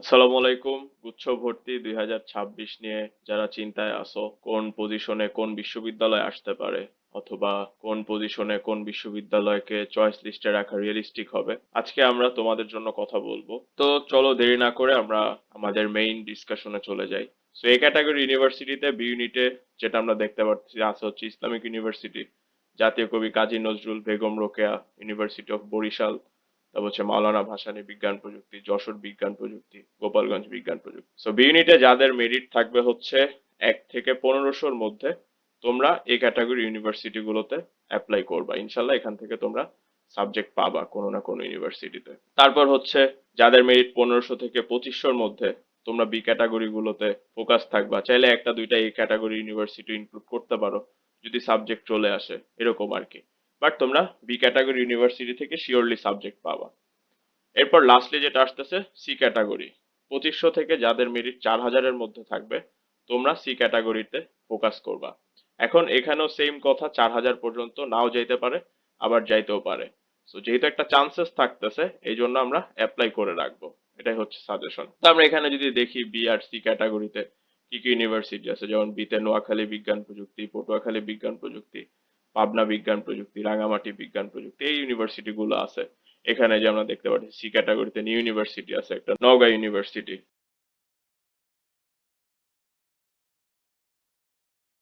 আসসালামু আলাইকুম। গুচ্ছ ভর্তি ২০২৬ নিয়ে যারা চিন্তায় আছো, কোন পজিশনে কোন বিশ্ববিদ্যালয় আসতে পারে অথবা কোন পজিশনে কোন বিশ্ববিদ্যালয়কে চয়েস লিস্টে রাখা রিয়েলিস্টিক হবে, আজকে আমরা তোমাদের জন্য কথা বলবো। তো চলো দেরি না করে আমরা আমাদের মেইন ডিসকাশনে চলে যাই। সো এই ক্যাটাগরি ইউনিভার্সিটিতে বি ইউনিটে যেটা আমরা দেখতে পাচ্ছি আছে হচ্ছে ইসলামিক ইউনিভার্সিটি, জাতীয় কবি কাজী নজরুল বেগম রোকেয়া ইউনিভার্সিটি অফ বরিশাল, তারপর হচ্ছে মাওলানা ভাসানী বিজ্ঞান প্রযুক্তি, যশোর বিজ্ঞান প্রযুক্তি, গোপালগঞ্জ বিজ্ঞান প্রযুক্তি। সো বি ইউনিটে যাদের মেরিট থাকবে হচ্ছে 1 থেকে 1500-র মধ্যে, তোমরা এই ক্যাটাগরি ইউনিভার্সিটি গুলোতে অ্যাপ্লাই করবা। ইনশাল্লাহ এখান থেকে তোমরা সাবজেক্ট পাবা কোনো না কোনো ইউনিভার্সিটিতে। তারপর হচ্ছে যাদের মেরিট 1500 থেকে 2500-র মধ্যে, তোমরা বি ক্যাটাগরি গুলোতে ফোকাস থাকবা। চাইলে একটা দুইটা এই ক্যাটাগরি ইউনিভার্সিটি ইনক্লুড করতে পারো যদি সাবজেক্ট চলে আসে, এরকম আর কি। বাট তোমরা বি ক্যাটাগরি ইউনিভার্সিটি থেকে শিওরলি সাবজেক্ট পাবা। এরপর লাস্টলি যেটা আসতেছে সি ক্যাটাগরি, 2500 থেকে যাদের মেরিট 4000-এর মধ্যে থাকবে, তোমরা সি ক্যাটাগরিতে ফোকাস করবা। এখন এখানেও সেম কথা, 4000 পর্যন্ত নাও যাইতে পারে, আবার যাইতেও পারে। সো যেহেতু একটা চান্সেস থাকতেছে, এই জন্য আমরা অ্যাপ্লাই করে রাখবো। এটাই হচ্ছে সাজেশন। তো আমরা এখানে যদি দেখি বি আর সি ক্যাটাগরিতে কি কি ইউনিভার্সিটি আছে, যেমন বিতে নোয়াখালী বিজ্ঞান প্রযুক্তি, পটুয়াখালী বিজ্ঞান প্রযুক্তি, পাবনা বিজ্ঞান প্রযুক্তি, রাঙামাটি বিজ্ঞান প্রযুক্তি, এই ইউনিভার্সিটি গুলো আছে। এখানে যে আমরা দেখতে পাচ্ছি সি ক্যাটাগরিতে নিউ ইউনিভার্সিটি আছে একটা, নওগাঁ ইউনিভার্সিটি,